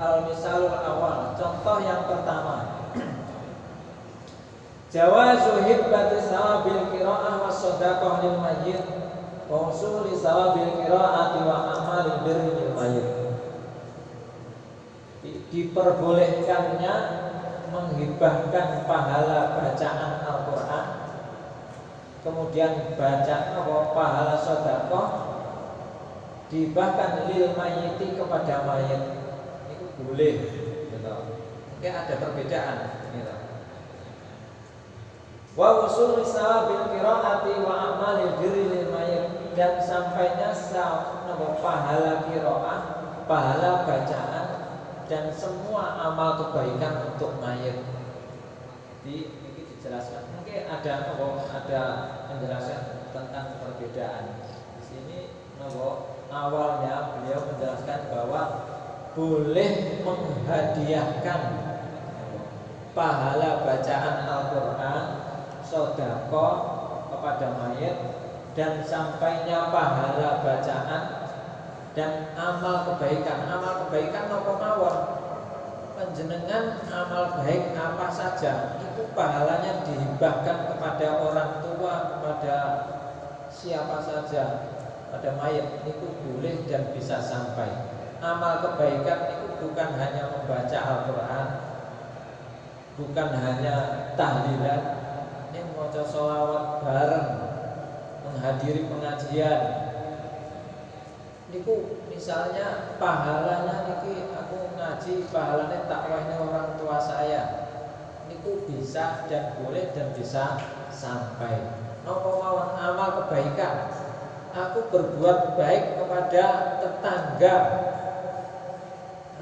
Al-misalul awal, contoh yang pertama. Jawazu hibbati sawabil qiraah was shadaqah lil mayyit wa usuli sawabil qiraati wa amalil birri lil mayyit. Diperbolehkannya menghibahkan pahala bacaan Al-Qur'an, kemudian baca pahala sedekah dihibahkan lil mayyiti kepada mayit. Itu boleh gitu. Oke, ada perbedaan gitu. Wa usul sawabil qiraati wa amalil birri lil mayyit, dan sampainya pahala qiraah, pahala bacaan dan semua amal kebaikan untuk mayit. Jadi ini dijelaskan. Mungkin ada penjelasan tentang perbedaan. Di sini awalnya beliau menjelaskan bahwa boleh menghadiahkan pahala bacaan Al-Qur'an, sedekah kepada mayit, dan sampainya pahala bacaan dan amal kebaikan. Amal kebaikan apa mawon? Panjenengan amal baik apa saja itu pahalanya dihibahkan kepada orang tua, kepada siapa saja, pada mayit, itu boleh dan bisa sampai. Amal kebaikan itu bukan hanya membaca Al-Qur'an, bukan hanya tahlilan, ini maca sholawat bareng, menghadiri pengajian. Niku misalnya pahalanya niki aku ngaji, pahalanya takwahnya orang tua saya. Niku bisa dan boleh dan bisa sampai. Napa mawon amal kebaikan. Aku berbuat baik kepada tetangga.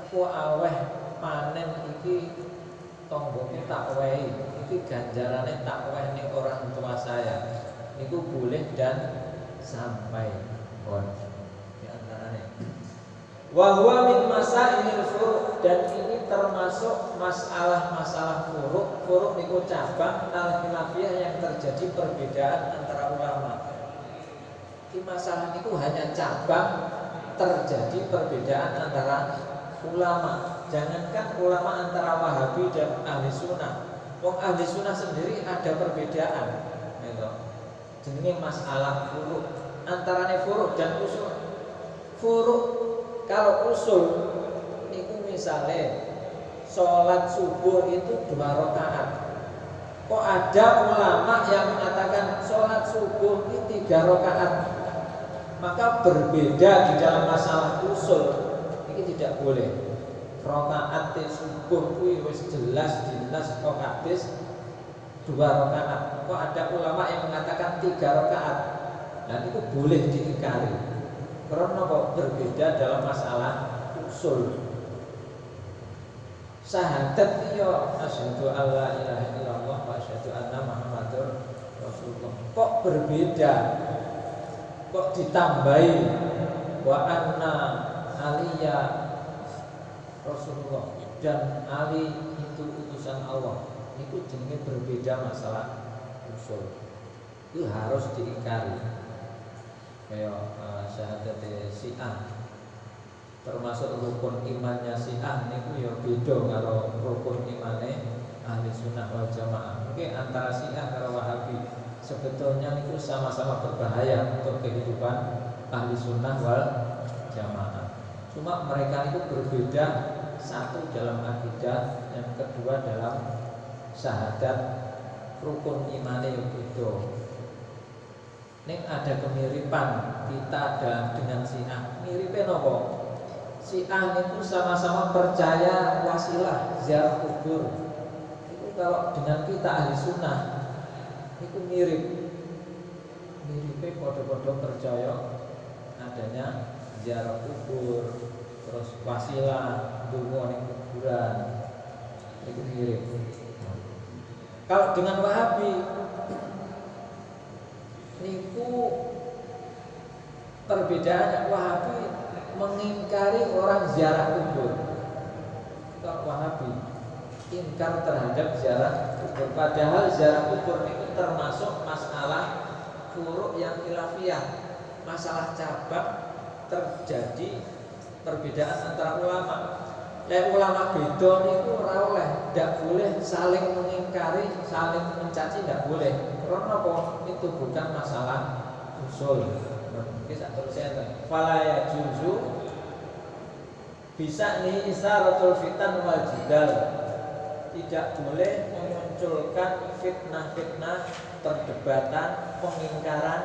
Aku aweh panen iki tonggoke takwehi. Iki ganjarane takwehne orang tua saya. Niku boleh dan sampai. Wa huwa min masailil furu', dan ini termasuk masalah-masalah furu'. Furu' niku cabang al-khilafiyah yang terjadi perbedaan antara ulama. Ini masalah niku hanya cabang terjadi perbedaan antara ulama. Jangankan ulama antara Wahabi dan Ahli Sunnah. Wong Ahli Sunnah sendiri ada perbedaan. Gitu. Jenenge masalah furu'. Antarane furu' dan usul. Furu' kalau usul niku misalnya sholat subuh itu 2 rakaat. Kok ada ulama yang mengatakan sholat subuh ini 3 rakaat? Maka berbeda di dalam masalah usul. Ini tidak boleh. Rakaat subuh kuwi wis jelas kok hadis 2 rakaat. Kok ada ulama yang mengatakan 3 rakaat? Nah itu boleh diingkari. Karena kok berbeda dalam masalah usul. Syahadat yo asyhadu alla ilaha illallah wa asyhadu anna muhammadur rasulullah. Kok berbeda? Kok ditambahi wa anna aliya rasulullah dan Ali itu utusan Allah. Itu jenenge berbeda masalah usul. Itu harus diingkari. Kayak syahadat Syiah, termasuk rukun imannya Syiah niku ya beda karo rukun imane Ahli Sunnah wal Jamaah. Mungkin antara Syiah karo Wahabi sebetulnya niku sama-sama berbahaya untuk kehidupan Ahli Sunnah wal Jamaah. Cuma mereka itu berbeda, satu dalam akidah, yang kedua dalam syahadat, rukun imane ya beda. Ning ada kemiripan kita ada dengan Syiah. Miripnya nopo? Syiah itu sama-sama percaya wasilah, ziarah kubur. Itu kalau dengan kita Ahli Sunnah itu miripnya podo-podo percaya adanya ziarah kubur, terus wasilah, dungo ning kuburan. Itu mirip. Kalau dengan Wahabi niku perbedaan. Wahabi mengingkari orang ziarah kubur. Kalau Wahabi ingkar terhadap ziarah kubur, padahal ziarah kubur itu termasuk masalah furu' yang khilafiyah, masalah cabang terjadi perbedaan antara ulama. Lek ulama beda niku ora oleh, ndak boleh saling mengingkari, saling mencaci, ndak boleh. Karena apa? Itu bukan masalah usul. Iki sak terusnya fala ya juzu bisa nih isaratul fitan wal jidal. Tidak boleh memunculkan fitnah-fitnah, perdebatan, pengingkaran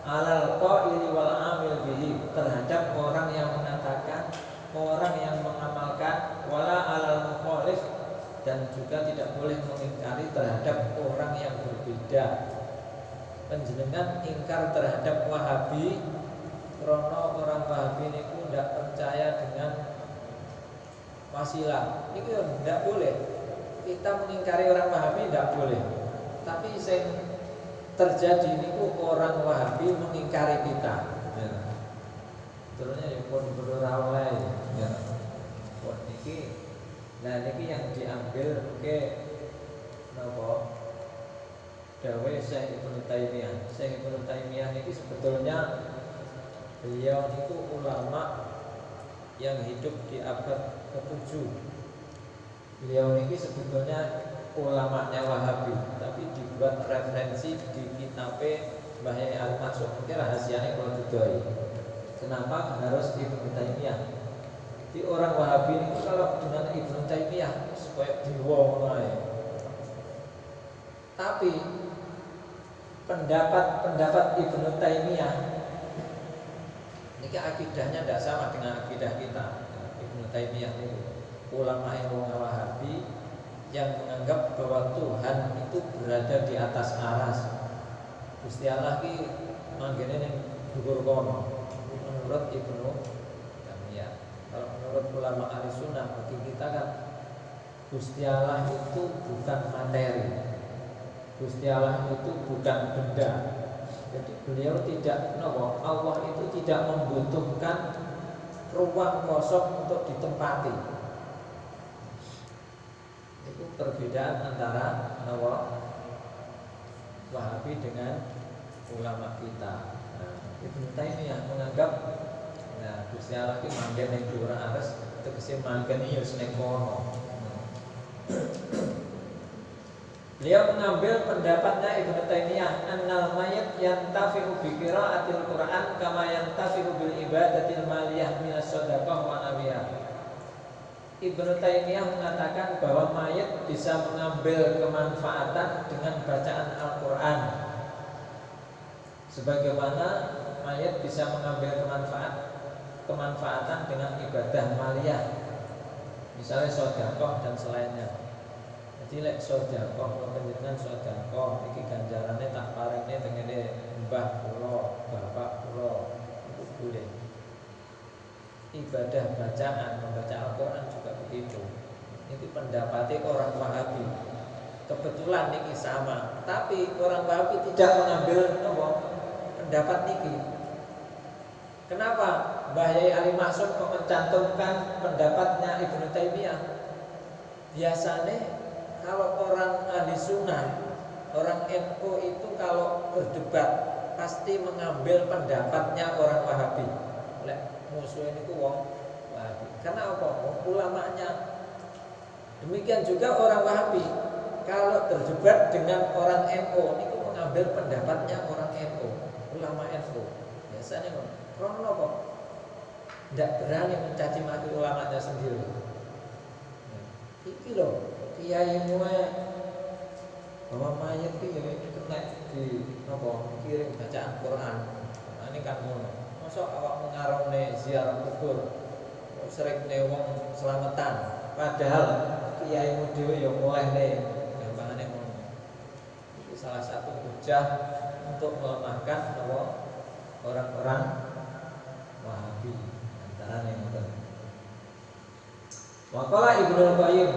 alal qaili wal amil bihi terhadap orang yang mengatakan, orang yang mengamalkan, wala alal mukhalif, dan juga tidak boleh mengingkari terhadap orang yang berbeda. Panjenengan ingkar terhadap Wahabi karena orang Wahabi niku tidak percaya dengan wasilah. Niku tidak boleh. Kita mengingkari orang Wahabi tidak boleh. Tapi yang terjadi niku orang Wahabi mengingkari kita. Ya. Terusnya ya pun berurawai. Ya. Pun niki, nah niki yang diambil ke napa? Dawe Syekh Ibnu Taimiyah. Syekh Ibnu Taimiyah niki sebetulnya beliau itu ulama yang hidup di abad ke-7. Beliau ini sebetulnya ulamanya Wahabi, tapi dibuat referensi di kitab Mbah Yai Al-Maksum. Mungkin rahasianya kalau didoi. Kenapa harus Ibnu Taimiyah? Di orang Wahabi ini kalau dengan Ibnu Taimiyah supaya diwong. Tapi pendapat Ibnu Taimiyah ini akidahnya tidak sama dengan akidah kita. Ibnu Taimiyah itu ulama yang Wahabi yang menganggap bahwa Tuhan itu berada di atas aras. Gusti Allah ki manggene ning dhuwur kono. Menurut Ibnu Taimiyah. Kalau menurut ulama Ahlussunnah bagi kita kan Gusti Allah itu bukan materi. Gusti Allah itu bukan benda. Jadi beliau tidak, Allah itu tidak membutuhkan ruang kosong untuk ditempati. Itu perbedaan antara Wahabi dengan ulama kita. Nah, Ibnu Taimiyah menganggap, nah Gusti Allah itu manggen ning dhuwur aras, tegese manggen ya ning kono. Beliau mengambil pendapatnya Ibnu Taimiyah, annal mayit yantafi'u bi qira'atil Qur'an kama yantafi'u bil ibadatil maliyah minas shadaqah wa nawiyah. Ibnu Taimiyah mengatakan bahwa mayit bisa mengambil kemanfaatan dengan bacaan Al-Qur'an. Sebagaimana mayit bisa mengambil kemanfaatan dengan ibadah maliyah. Misalnya sedekah dan selainnya. Jadi lek sedekah panjenengan sedekah iki ganjarane tak paringne tengene mbah kula, bapak kula, itu boleh. Ibadah bacaan, membaca Al-Qur'an juga begitu. Itu pendapatnya orang Wahabi. Kebetulan niki sama, tapi orang Wahabi tidak mengambil pendapat niki. Kenapa Mbah Yai Al-Maksum kok mencantumkan pendapatnya Ibnu Taimiyah? Biasanya kalau orang ahli sunnah, orang NU itu kalau berdebat pasti mengambil pendapatnya orang Wahabi. Lek musuh ini ku wong Wahabi. Karena apa? Ulamanya. Demikian juga orang Wahabi kalau berdebat dengan orang NU, ini ku mengambil pendapatnya orang NU, ulama NU. Biasanya karena apa? Tidak berani mencaci maki ulamanya sendiri. Iki loh. Kiai mulai bahwa mayat itu ya kena di kirim bacaan Quran. Nah, ini kan ngono. Mosok awak mengarone ziarah kubur, sering wong selamatan. Padahal kiai dhewe ya mulai nih gampangane ngono. Itu salah satu hujah untuk melemahkan orang-orang Wahabi antaranya ngoten. Waqala Ibnu Qayyim.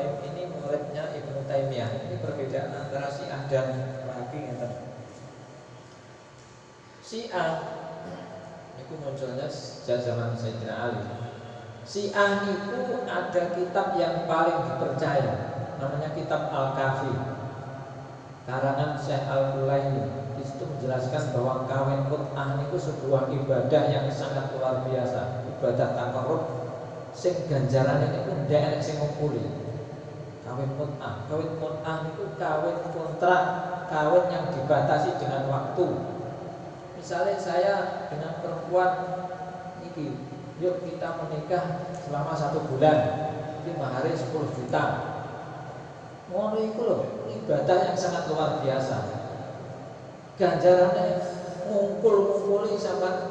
Ini muridnya Ibnu Taimiyah. Ini perbedaan antara Syiah dan Wahabi ngeten. Syiah itu munculnya sejak zaman Sayyidina Ali. Syiah itu ada kitab yang paling dipercaya, namanya kitab Al-Kafi, karangan Syekh Al-Qulaini. Di situ menjelaskan bahwa kawin mut'ah itu sebuah ibadah yang sangat luar biasa, ibadah takarrub sing ganjarane niku ndek enek sing ngumpuli. Kawin mut'ah. Kawin mut'ah niku kawin kontrak, kawin yang dibatasi dengan waktu. Misalnya saya dengan perempuan iki, yuk kita menikah selama 1 bulan, ini maharnya 10 juta. Ngono iku lho, ibadah yang sangat luar biasa. Ganjarannya ngumpul-ngumpuli sampai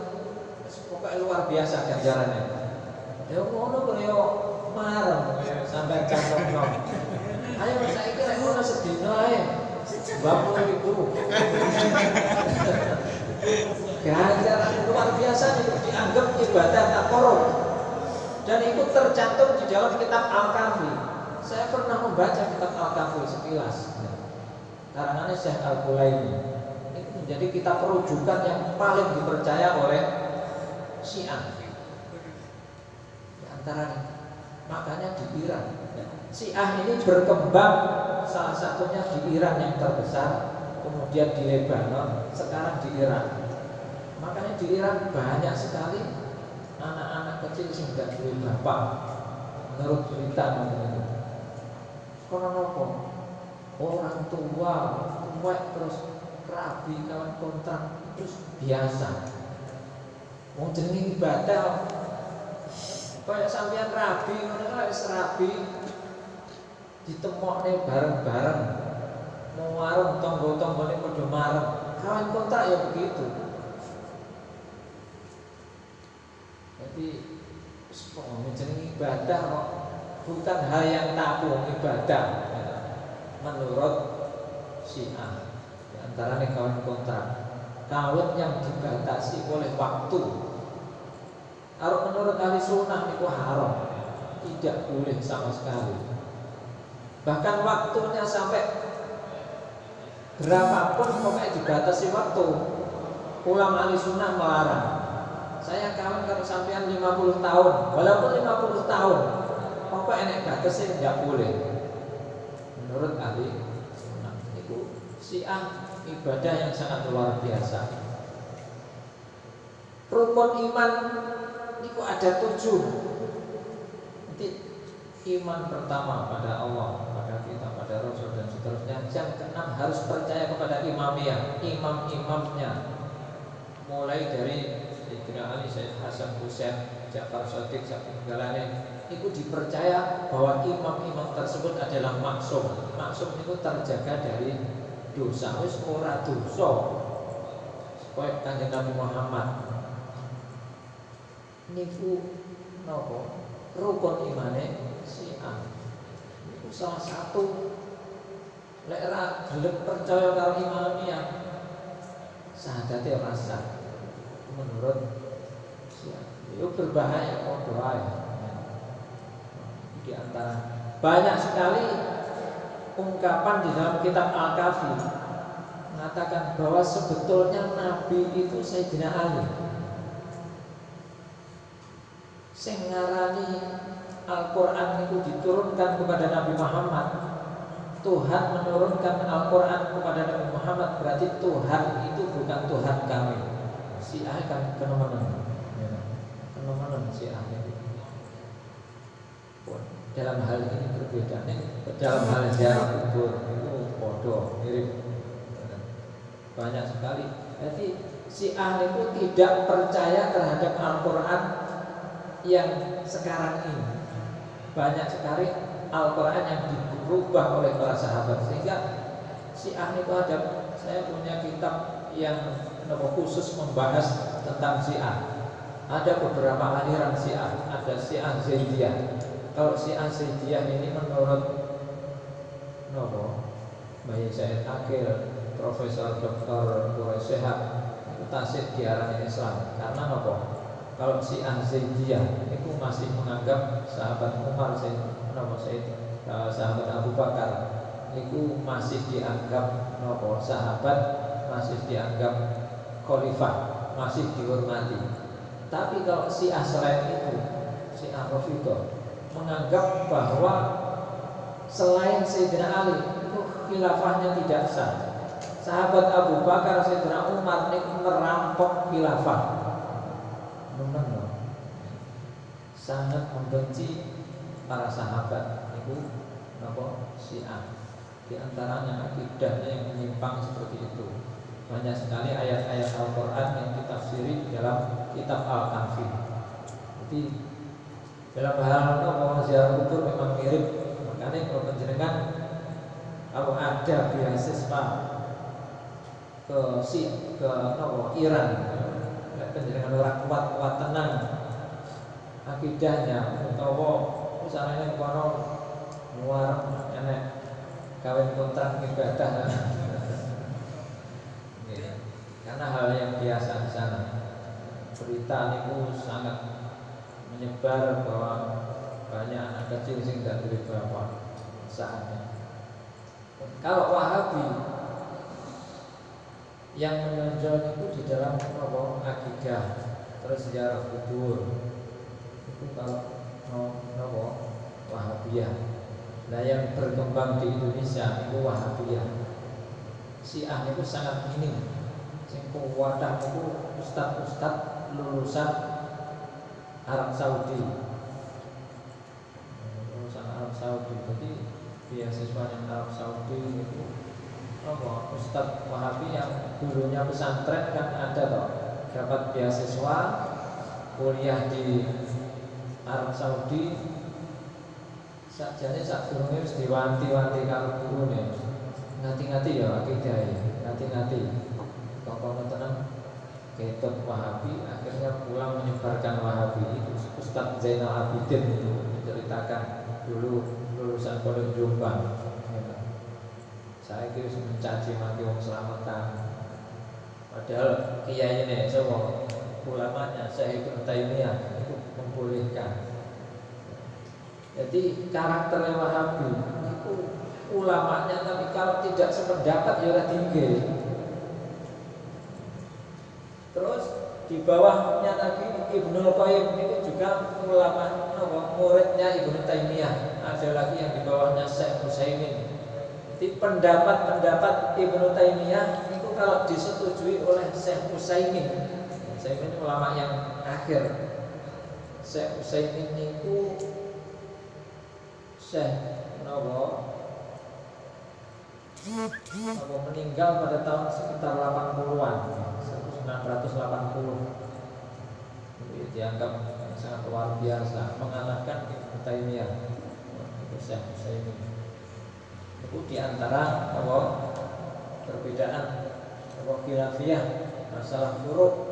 pokoknya luar biasa ganjarannya. Ya ngono kaya marem sampai cangkem. Ayo saiki rek ngono sedina ae. 20.000. Ganjaran luar biasa itu dianggap ibadah takarrub. Dan itu tercantum di dalam kitab Al-Kahfi. Saya pernah membaca kitab Al-Kahfi sekilas. Karangannya Syekh Al-Bulaini. Itu menjadi kitab rujukan yang paling dipercaya oleh Syiah. Di antaranya, makanya di Iran, Syiah ini berkembang salah satunya di Iran yang terbesar, kemudian di Lebanon, sekarang di Iran. Makanya di Iran banyak sekali anak-anak kecil yang tidak punya bapak. Menurut cerita itu, karena apa? Orang tua terus rabi kawan kontrak terus biasa. Wong jenenge ibadah. Kayak sampean rabi, ngono wis rabi ditemokne bareng-bareng. Mau warung tonggo-tonggone padha marem. Kawan kontrak ya begitu. Jadi jenenge ibadah kok bukan hal yang tabu, ibadah menurut Syiah. Di antaranya kawan kontrak, kawin yang dibatasi oleh waktu. Kalau menurut ahli sunnah itu haram, tidak boleh sama sekali. Bahkan waktunya sampai berapapun pokoknya dibatasi waktu. Ulama ahli sunnah melarang. Saya kawin kalau sampean 50 tahun, walaupun 50 tahun, pokoknya enek batasnya tidak boleh. Menurut ahli sunnah itu Syiah ibadah yang sangat luar biasa. Rukun iman itu ada 7. Nanti iman pertama pada Allah, pada kita, pada Rasul dan seterusnya. Yang ke-6 harus percaya kepada imamiyah, imam-imamnya. Mulai dari Sayyidina Ali, Sayyid Hasan Husain, Ja'far Shadiq, Syekh Jalalain, itu dipercaya bahwa imam-imam tersebut adalah maksum. Maksum itu terjaga dari dosa, wis ora dosa. Supaya Kanjeng Nabi Muhammad niku napa rukun imane Syiah. Niku salah satu lek ora gelem percaya karo imamiyah sahadate ora sah. Menurut Syiah itu berbahaya padha ae. Di antara banyak sekali ungkapan di dalam kitab Al-Kahfi mengatakan bahwa sebetulnya Nabi itu Sayyidina Ali. Sing ngarani Al-Quran itu diturunkan kepada Nabi Muhammad. Tuhan menurunkan Al-Quran kepada Nabi Muhammad, berarti Tuhan itu bukan Tuhan kami. Syiah kan fenomenon Syiah itu. Dalam hal ini berbeda. Dalam hal ziarah kubur itu bodoh, mirip. Banyak sekali. Jadi Syiah itu tidak percaya terhadap Al-Quran yang sekarang ini. Banyak sekali Al-Quran yang dirubah oleh para sahabat, sehingga Syiah itu ada. Saya punya kitab yang khusus membahas tentang Syiah. Ada beberapa aliran Syiah. Ada Syiah Zaidiyah. Kalau Syiah Zaidiyah ini menurut Bayi Said Akil, Profesor Dr. Quraish Shihab, tasik diarani Islam. Karena kalau Syiah Zaidiyah itu masih menganggap sahabat Umar, sahabat Abu Bakar itu masih dianggap sahabat, masih dianggap khalifah, masih dihormati. Tapi kalau Syiah selain itu, Syiah Rafidhah menganggap bahwa selain Sayyidina Ali itu khilafahnya tidak sah. Sahabat Abu Bakar, Sayyidina Umar itu merampok khilafah. sangat membenci para sahabat. Itu apa? Syiah. Di antaranya akidahnya yang menyimpang seperti itu. Banyak sekali ayat-ayat Al-Quran yang ditafsiri dalam kitab Al-Kahfi. Jadi dalam hal apa ziarah kubur memang mirip. Makanya kalau penjenengan kalau ada beasiswa ke Iran, penjenengan orang kuat tenang akidahnya, utawa misalnya kono muar enek kawin kontrak ibadah. Karena hal yang biasa di sana. Berita itu sangat menyebar bahwa banyak anak kecil sing gak duwe bapak saatnya. Kalau Wahabi yang menonjol itu di dalam akidah, terus ziarah kubur. Itu kalau Wahabiyah. Nah yang berkembang di Indonesia itu Wahabiyah. Syiah itu sangat minim. Sing kuwatah itu ustaz lulusan Arab Saudi. Lulusan Arab Saudi. Jadi beasiswanya Arab Saudi itu Ustaz Wahabi yang dulunya pesantren kan ada toh, dapat beasiswa kuliah di Arab Saudi. Sakjane sak durunge wis diwanti-wanti karo gurune. Ngati-ngati ya akidah ya, ngati-ngati. Kok tenang ketut Wahabi, akhirnya pulang menyebarkan Wahabi. Itu Ustaz Zainal Abidin itu menceritakan dulu lulusan Pondok Jombang. Saya kira mencaci maki wong selamatan. Padahal kiai ini semua ulamanya Syekh Ibnu Taimiyah itu membolehkan. Jadi karakternya Wahabi itu ulamanya, tapi kalau tidak sependapat ya ora tinggi. Terus di bawahnya lagi Ibnul Qayyim itu juga ulama muridnya Ibnu Taimiyah. Ada lagi yang di bawahnya Syekh Utsaimin. Jadi pendapat-pendapat Ibnu Taimiyah itu kalau disetujui oleh Syekh Utsaimin. Utsaimin ulama yang akhir. Syekh Utsaimin itu Syekh meninggal pada tahun sekitar 80-an, 1980. Dianggap sangat luar biasa, mengalahkan Ibnu Taimiyah. Itu Syekh Utsaimin. Itu diantara perbedaan khilafiyah masalah furu'.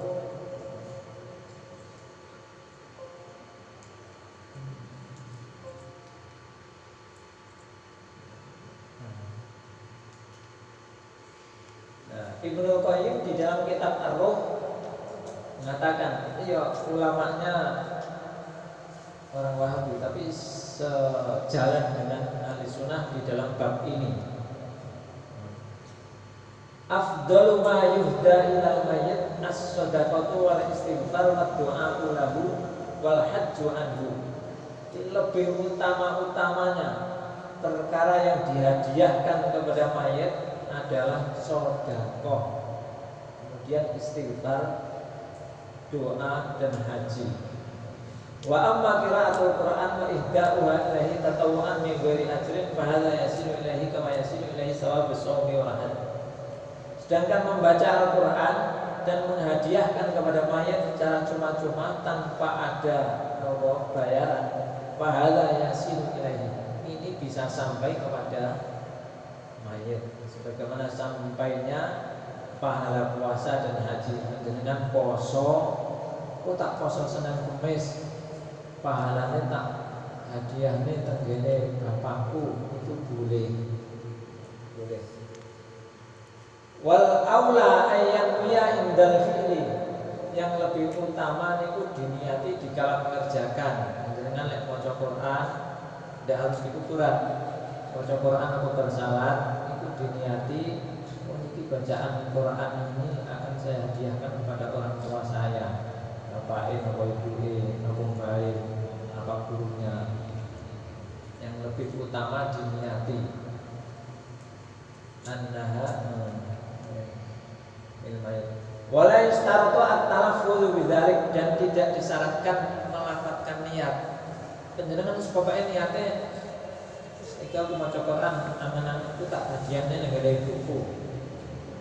Ibnu Qayyim di dalam kitab Ar-Ruh mengatakan itu ya ulamanya orang Wahabi, tapi sejalan dengan ahli sunnah di dalam bab ini. Afdalu ma yuhda ilal mayyit as-shadaqatu wal istighfar wa du'a'u lahu wal hajju anhu. Lebih utama-utamanya perkara yang dihadiahkan kepada mayit adalah sedekah, kemudian istighfar, doa dan haji. Wa amma qira'atul Qur'an wa ihda'uha ilaihi tatawwu'an min ghairi ajrin fa hadza yasilu ilaihi kama yasilu ilaihi shawabus shaumi wal hajj. Sedangkan membaca Al-Qur'an dan menghadiahkan kepada mayat secara cuma-cuma tanpa ada bayaran, fa hadza yasilu ilaihi. Ini bisa sampai kepada mayat sebagaimana sampainya pahala puasa dan haji. Dengan poso, tak poso Senin Kamis, pahalanya tak hadiahnya tenggene bapakku, itu boleh. Wal aula ayyan wiya indal fi'li, yang lebih utama niku diniati dikala mengerjakan. Dengan lek maca Quran ndak harus di kuburan. Maca Quran atau bersalat itu diniati, ini bacaan Quran ini akan saya hadiahkan kepada orang tua saya, bapake apa ibuke, apa mbae, apa gurunya. Yang lebih utama diniati annaha ilmai. Wala yastaratu at-talaffuz bidzalik, dan tidak disyaratkan melafadzkan niat. Penjenengan sepokoknya niatnya ketika aku mau Quran angan-angan itu tak hadiahnya yang ada buku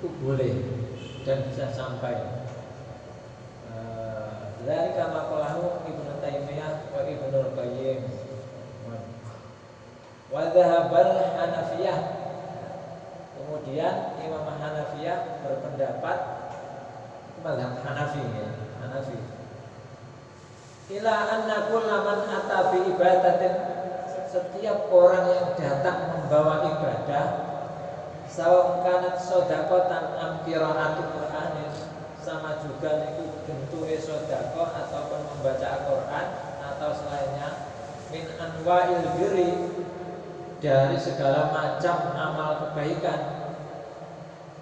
itu boleh dan bisa sampai. Dari kamakolahu Ibnu Taimiyah wa Ibnu Qayyim wa dhahabal Hanafiyah. Kemudian Imam Hanafiyah berpendapat, mazhab Hanafi ya, Hanafi. Ila anna kullaman ata bi ibadatin, setiap orang yang datang membawa ibadah, sawa kanat shadaqatan am qira'atul Qur'anin, sama juga niku bentuke sedekah ataupun membaca Al-Qur'an atau selainnya, min anwa'il birri, dari segala macam amal kebaikan,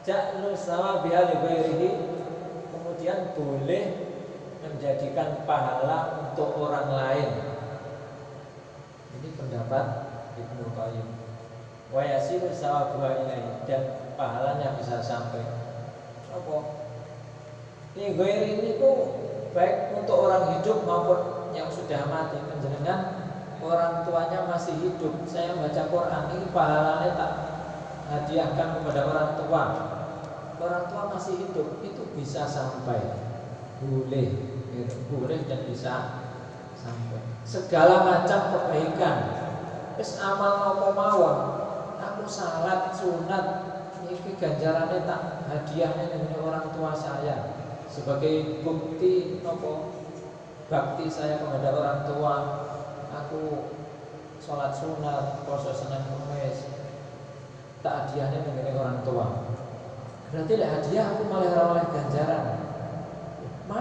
ja'lu sawabiha li ghairihi, kemudian boleh menjadikan pahala untuk orang lain. Ini pendapat Ibnu Qayyim. Wa yasiru sawabuha ilaihi, dan pahalanya bisa sampai. Apa? Ini ghairi ini tuh baik untuk orang hidup maupun yang sudah mati. Penjenengan orang tuanya masih hidup, saya baca Quran, ini pahalanya tak hadiahkan kepada orang tua. Orang tua masih hidup, itu bisa sampai. Boleh dan bisa sampai. Segala macam kebaikan, wis amal apa mawon, aku salat sunat, iki ganjarannya tak hadiahnya dengan orang tua saya sebagai bukti apa bakti saya kepada orang tua. Aku sholat sunat, puasa Senin Kamis, tak hadiahnya dengan orang tua. Berarti lah hadiah aku malah oleh ganjaran. Mas